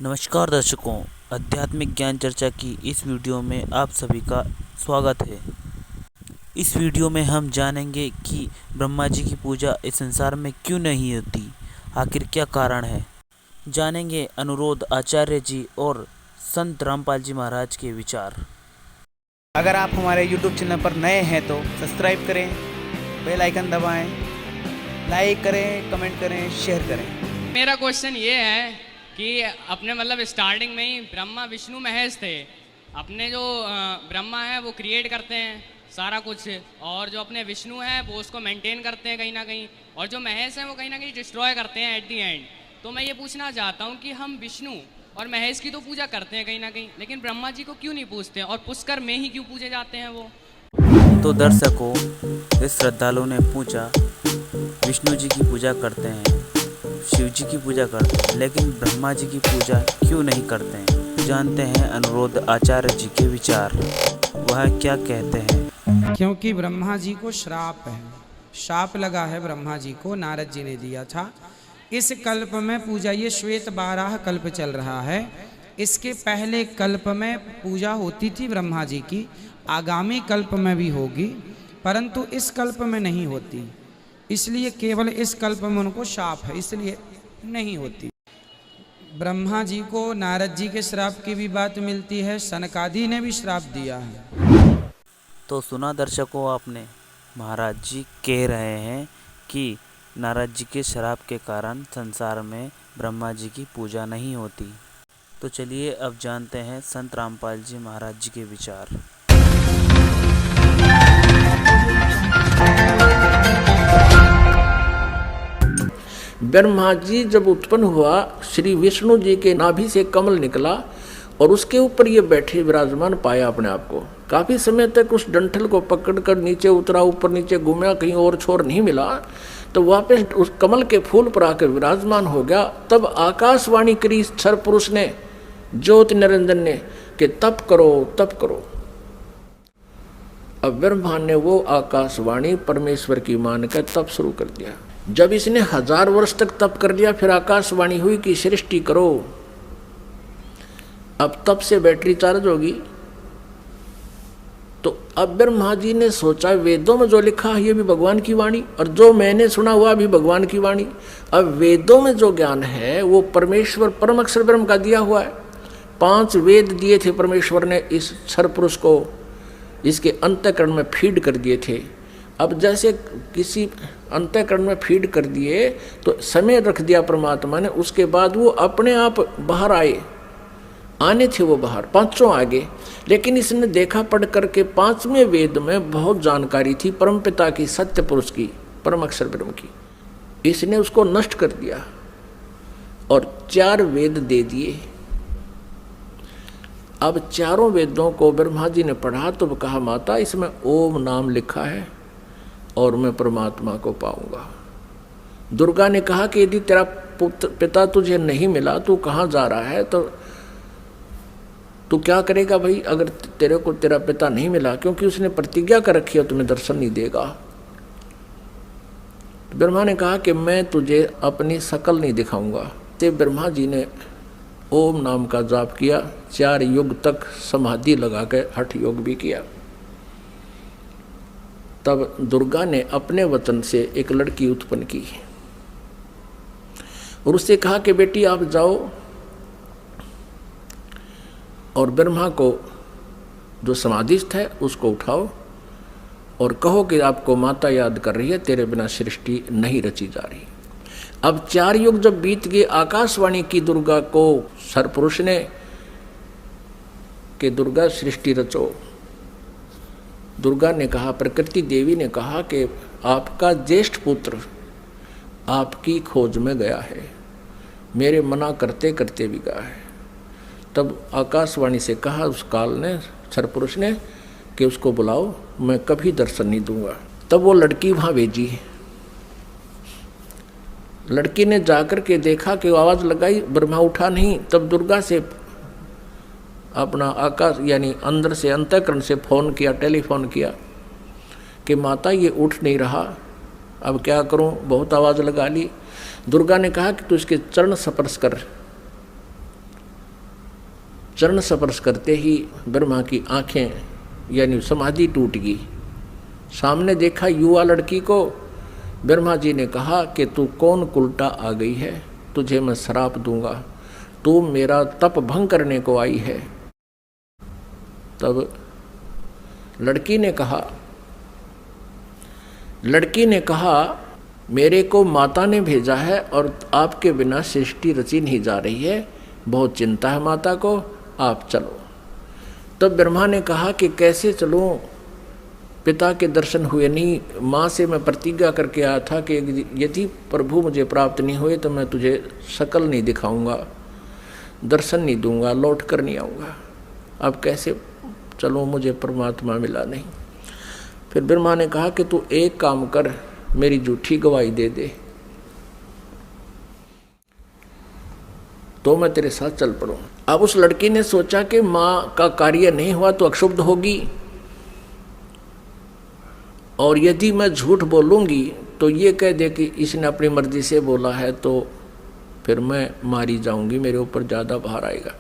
नमस्कार दर्शकों, आध्यात्मिक ज्ञान चर्चा की इस वीडियो में आप सभी का स्वागत है। इस वीडियो में हम जानेंगे कि ब्रह्मा जी की पूजा इस संसार में क्यों नहीं होती, आखिर क्या कारण है। जानेंगे अनुरोध आचार्य जी और संत रामपाल जी महाराज के विचार। अगर आप हमारे YouTube चैनल पर नए हैं तो सब्सक्राइब करें, बेल आइकन दबाएं, लाइक करें, कमेंट करें, शेयर करें। मेरा क्वेश्चन ये है कि अपने मतलब स्टार्टिंग में ही ब्रह्मा विष्णु महेश थे। अपने जो ब्रह्मा है वो क्रिएट करते हैं सारा कुछ, और जो अपने विष्णु हैं वो उसको मेंटेन करते हैं कहीं ना कहीं, और जो महेश हैं वो कहीं ना कहीं डिस्ट्रॉय करते हैं एट दी एंड। तो मैं ये पूछना चाहता हूँ कि हम विष्णु और महेश की तो पूजा करते हैं कहीं ना कहीं, लेकिन ब्रह्मा जी को क्यों नहीं पूजते, और पुष्कर में ही क्यों पूजे जाते हैं वो। तो दर्शकों, इस श्रद्धालु ने पूछा, विष्णु जी की पूजा करते हैं, शिव जी की पूजा करते हैं, लेकिन ब्रह्मा जी की पूजा क्यों नहीं करते हैं। जानते हैं अनुरोध आचार्य जी के विचार, वह क्या कहते हैं। क्योंकि ब्रह्मा जी को श्राप है, शाप लगा है ब्रह्मा जी को, नारद जी ने दिया था। इस कल्प में पूजा, ये श्वेत 12 कल्प चल रहा है, इसके पहले कल्प में पूजा होती थी ब्रह्मा जी की, आगामी कल्प में भी होगी, परंतु इस कल्प में नहीं होती। इसलिए केवल इस कल्प में उनको शाप है, इसलिए नहीं होती। ब्रह्मा जी को नारद जी के श्राप की भी बात मिलती है, सनकादि ने भी श्राप दिया है। तो सुना दर्शकों आपने, महाराज जी कह रहे हैं कि नारद जी के श्राप के कारण संसार में ब्रह्मा जी की पूजा नहीं होती। तो चलिए अब जानते हैं संत रामपाल जी महाराज जी के विचार। ब्रह्मा जी जब उत्पन्न हुआ, श्री विष्णु जी के नाभि से कमल निकला और उसके ऊपर ये बैठे विराजमान पाया अपने आप को। काफी समय तक उस डंठल को पकड़कर नीचे उतरा, ऊपर नीचे घूमा, कहीं और छोर नहीं मिला, तो वापस उस कमल के फूल पर आकर विराजमान हो गया। तब आकाशवाणी करी क्षर पुरुष ने, ज्योति निरंजन ने, कि तप करो तप करो। अब ब्रह्मा ने वो आकाशवाणी परमेश्वर की मानकर तप शुरू कर दिया। जब इसने 1000 वर्ष तक तप कर लिया, फिर आकाशवाणी हुई कि सृष्टि करो। अब तप से बैटरी चार्ज होगी। तो अब ब्रह्मा जी ने सोचा, वेदों में जो लिखा है ये भी भगवान की वाणी, और जो मैंने सुना हुआ भी भगवान की वाणी। अब वेदों में जो ज्ञान है वो परमेश्वर परम अक्षर ब्रह्म का दिया हुआ है। 5 वेद दिए थे परमेश्वर ने इस क्षर पुरुष को, इसके अंतःकरण में फीड कर दिए थे। अब जैसे किसी अंतःकरण में फीड कर दिए तो समय रख दिया परमात्मा ने, उसके बाद वो अपने आप बाहर आने थे वो बाहर, 5 आगे। लेकिन इसने देखा पढ़ करके 5वें वेद में बहुत जानकारी थी परमपिता की, सत्य पुरुष की, परम अक्षर ब्रह्म की। इसने उसको नष्ट कर दिया और 4 वेद दे दिए। अब चारों वेदों को ब्रह्मा जी ने पढ़ा तो कहा, माता इसमें ओम नाम लिखा है और मैं परमात्मा को पाऊंगा। दुर्गा ने कहा कि यदि तेरा पिता तुझे नहीं मिला, तू कहाँ जा रहा है, तो तू क्या करेगा भाई, अगर तेरे को तेरा पिता नहीं मिला, क्योंकि उसने प्रतिज्ञा कर रखी है तुम्हें दर्शन नहीं देगा। तो ब्रह्मा ने कहा कि मैं तुझे अपनी शकल नहीं दिखाऊंगा। तो ब्रह्मा जी ने ओम नाम का जाप किया, 4 युग तक समाधि लगा के हठ योग भी किया। तब दुर्गा ने अपने वचन से एक लड़की उत्पन्न की और उससे कहा कि बेटी आप जाओ और ब्रह्मा को जो समाधिस्थ है उसको उठाओ और कहो कि आपको माता याद कर रही है, तेरे बिना सृष्टि नहीं रची जा रही। अब 4 युग जब बीत गए, आकाशवाणी की दुर्गा को सरपुरुष ने कि दुर्गा सृष्टि रचो। दुर्गा ने कहा, प्रकृति देवी ने कहा कि आपका ज्येष्ठ पुत्र आपकी खोज में गया है, मेरे मना करते करते भी गया है। तब आकाशवाणी से कहा उस काल ने, सरपुरुष ने, कि उसको बुलाओ, मैं कभी दर्शन नहीं दूंगा। तब वो लड़की वहाँ भेजी। लड़की ने जाकर के देखा कि आवाज़ लगाई, ब्रह्मा उठा नहीं। तब दुर्गा से अपना आकाश यानी अंदर से अंतःकरण से फ़ोन किया, टेलीफोन किया कि माता ये उठ नहीं रहा, अब क्या करूं, बहुत आवाज़ लगा ली। दुर्गा ने कहा कि तू इसके चरण स्पर्श कर, चरण स्पर्श करते ही ब्रह्मा की आंखें यानी समाधि टूट गई। सामने देखा युवा लड़की को। ब्रह्मा जी ने कहा कि तू कौन कुलटा आ गई है, तुझे मैं श्राप दूंगा, तू मेरा तप भंग करने को आई है। तब लड़की ने कहा मेरे को माता ने भेजा है और आपके बिना सृष्टि रची नहीं जा रही है, बहुत चिंता है माता को, आप चलो। तब ब्रह्मा ने कहा कि कैसे चलूं, पिता के दर्शन हुए नहीं। माँ से मैं प्रतिज्ञा करके आया था कि यदि प्रभु मुझे प्राप्त नहीं हुए तो मैं तुझे शकल नहीं दिखाऊंगा, दर्शन नहीं दूंगा, लौट कर नहीं आऊँगा। अब कैसे चलूँ, मुझे परमात्मा मिला नहीं। फिर ब्रह्मा ने कहा कि तू एक काम कर, मेरी झूठी गवाही दे दे तो मैं तेरे साथ चल पड़ूँ। अब उस लड़की ने सोचा कि माँ का कार्य नहीं हुआ तो अक्षुब्ध होगी, और यदि मैं झूठ बोलूँगी तो ये कह दे कि इसने अपनी मर्जी से बोला है, तो फिर मैं मारी जाऊँगी, मेरे ऊपर ज़्यादा भार आएगा।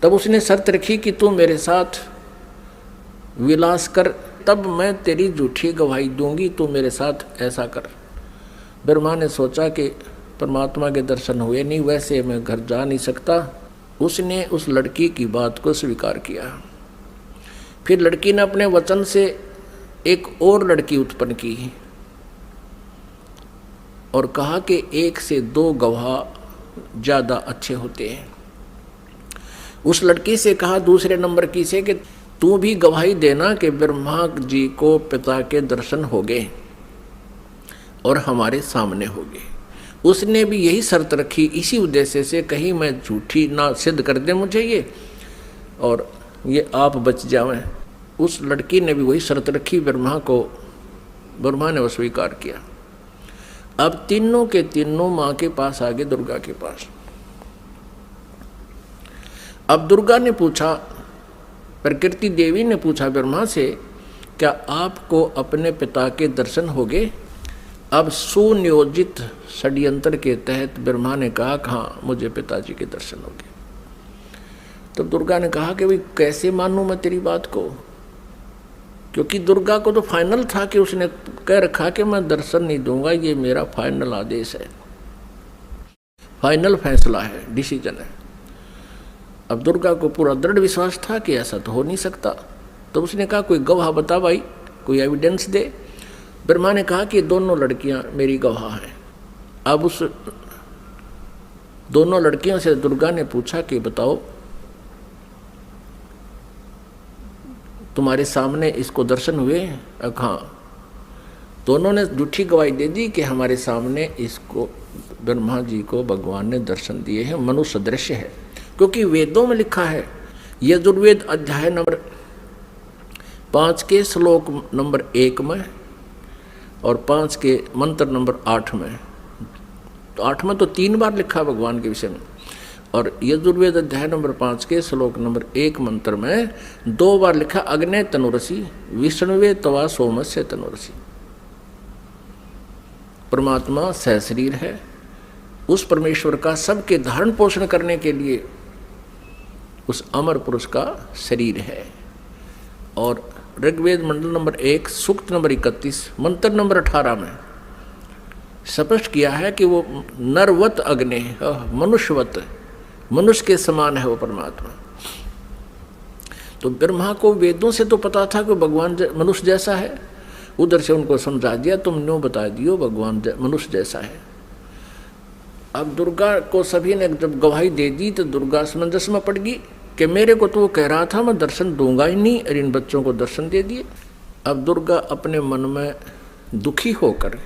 तब उसने शर्त रखी कि तू मेरे साथ विलास कर, तब मैं तेरी झूठी गवाही दूंगी, तू मेरे साथ ऐसा कर। ब्रह्मा ने सोचा कि परमात्मा के दर्शन हुए नहीं, वैसे मैं घर जा नहीं सकता। उसने उस लड़की की बात को स्वीकार किया। फिर लड़की ने अपने वचन से एक और लड़की उत्पन्न की और कहा कि 1 से 2 गवाह ज़्यादा अच्छे होते हैं। उस लड़की से कहा दूसरे नंबर की से कि तू भी गवाही देना कि ब्रह्मा जी को पिता के दर्शन हो गए और हमारे सामने हो गए। उसने भी यही शर्त रखी, इसी उद्देश्य से कहीं मैं झूठी ना सिद्ध कर दे मुझे ये और ये आप बच जावें। उस लड़की ने भी वही शर्त रखी ब्रह्मा ने वो स्वीकार किया। अब तीनों के तीनों माँ के पास आ गए, दुर्गा के पास। अब दुर्गा ने पूछा, प्रकृति देवी ने पूछा ब्रह्मा से, क्या आपको अपने पिता के दर्शन हो गए? अब सुनियोजित षड्यंत्र के तहत ब्रह्मा ने कहा हाँ, मुझे पिताजी के दर्शन हो गए। तब दुर्गा ने कहा कि भाई कैसे मानूं मैं तेरी बात को, क्योंकि दुर्गा को तो फाइनल था कि उसने कह रखा कि मैं दर्शन नहीं दूंगा, ये मेरा फाइनल आदेश है, फाइनल फैसला है, डिसीजन है। अब दुर्गा को पूरा दृढ़ विश्वास था कि ऐसा तो हो नहीं सकता। तो उसने कहा कोई गवाह बता भाई, कोई एविडेंस दे। ब्रह्मा ने कहा कि दोनों लड़कियां मेरी गवाह हैं। अब उस दोनों लड़कियों से दुर्गा ने पूछा कि बताओ तुम्हारे सामने इसको दर्शन हुए? हाँ। दोनों ने झूठी गवाही दे दी कि हमारे सामने इसको ब्रह्मा जी को भगवान ने दर्शन दिए हैं, मनुष्य दृश्य है। क्योंकि वेदों में लिखा है, यजुर्वेद अध्याय नंबर 5 के श्लोक नंबर 1 में और 5 के मंत्र नंबर 8 में। तो 8 में तो 3 बार लिखा भगवान के विषय में, और यजुर्वेद अध्याय नंबर 5 के श्लोक नंबर 1 मंत्र में 2 बार लिखा अग्ने तनुरसी विष्णुवे तवा सोमस्य तनुरसी। परमात्मा सहशरीर है, उस परमेश्वर का सबके धारण पोषण करने के लिए उस अमर पुरुष का शरीर है। और ऋग्वेद मंडल नंबर 1 सूक्त नंबर 31 मंत्र नंबर 18 में स्पष्ट किया है कि वो नरवत अग्नि, मनुष्यवत, मनुष्य के समान है वो परमात्मा। तो ब्रह्मा को वेदों से तो पता था कि भगवान मनुष्य जैसा है, उधर से उनको समझा दिया, तुम न्यों बता दियो भगवान मनुष्य जैसा है। अब दुर्गा को सभी ने जब गवाही दे दी तो दुर्गा असमंजस में पड़ गई कि मेरे को तो वो कह रहा था मैं दर्शन दूंगा ही नहीं, और इन बच्चों को दर्शन दे दिए। अब दुर्गा अपने मन में दुखी होकर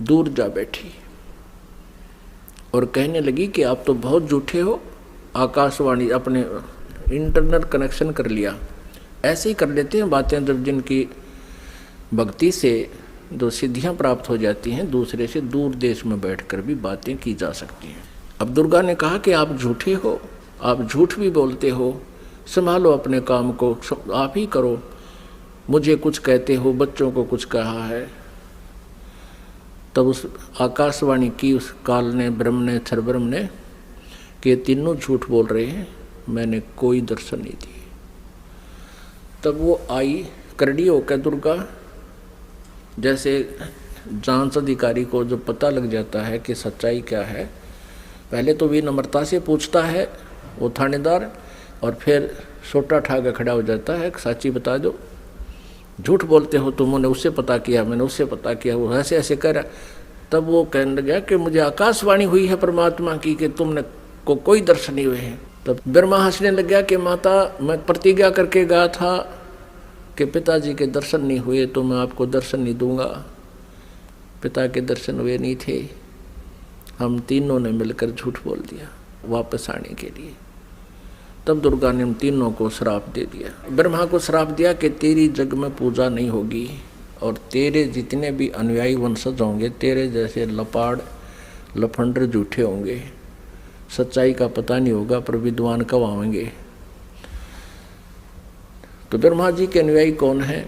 दूर जा बैठी और कहने लगी कि आप तो बहुत झूठे हो। आकाशवाणी अपने इंटरनेट कनेक्शन कर लिया, ऐसे ही कर लेते हैं बातें जब जिनकी भक्ति से जो सिद्धियां प्राप्त हो जाती हैं, दूसरे से दूर देश में बैठकर भी बातें की जा सकती हैं। अब दुर्गा ने कहा कि आप झूठे हो, आप झूठ भी बोलते हो, संभालो अपने काम को, आप ही करो, मुझे कुछ कहते हो, बच्चों को कुछ कहा है। तब उस आकाशवाणी की उस काल ने, ब्रह्म ने, क्षरब्रह्म ने कि तीनों झूठ बोल रहे हैं, मैंने कोई दर्शन नहीं दिए। तब वो आई करड़ी होकर दुर्गा, जैसे जांच अधिकारी को जब पता लग जाता है कि सच्चाई क्या है, पहले तो विनम्रता से पूछता है वो थानेदार, और फिर सोटा ठाकर खड़ा हो जाता है, सच्ची बता दो, झूठ बोलते हो तुमने उससे पता किया, मैंने उससे पता किया, वो ऐसे ऐसे कर। तब वो कहने लगा कि मुझे आकाशवाणी हुई है परमात्मा की कि तुमने को कोई दर्शन नहीं हुए हैं। तब ब्रह्मा हंसने लग गया कि माता, मैं प्रतिज्ञा करके गया था कि पिताजी के दर्शन नहीं हुए तो मैं आपको दर्शन नहीं दूंगा। पिता के दर्शन हुए नहीं थे, हम तीनों ने मिलकर झूठ बोल दिया वापस आने के लिए। तब दुर्गा ने हम तीनों को श्राप दे दिया। ब्रह्मा को श्राप दिया कि तेरी जग में पूजा नहीं होगी और तेरे जितने भी अनुयायी वंशज होंगे तेरे जैसे लपाड़ लफंडर झूठे होंगे, सच्चाई का पता नहीं होगा पर विद्वान कब आएंगे। तो ब्रह्मा जी के अनुयायी कौन है?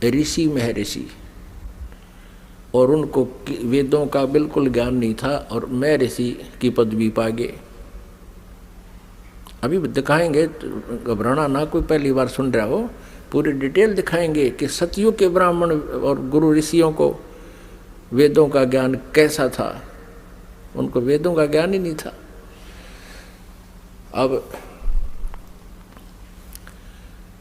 ऋषि महर्षि, और उनको वेदों का बिल्कुल ज्ञान नहीं था और महर्षि की पदवी पा गए। अभी दिखाएंगे, घबराना ना, कोई पहली बार सुन रहा हो, पूरी डिटेल दिखाएंगे कि सतयुग के ब्राह्मण और गुरु ऋषियों को वेदों का ज्ञान कैसा था। उनको वेदों का ज्ञान ही नहीं था। अब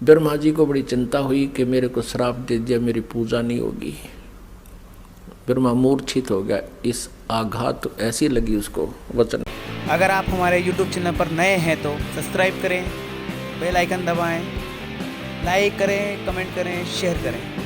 ब्रह्मा जी को बड़ी चिंता हुई कि मेरे को श्राप दे दिया, मेरी पूजा नहीं होगी। ब्रह्मा मूर्छित हो गया, इस आघात ऐसी लगी उसको वचन। अगर आप हमारे YouTube चैनल पर नए हैं तो सब्सक्राइब करें, बेल आइकन दबाएं, लाइक करें, कमेंट करें, शेयर करें।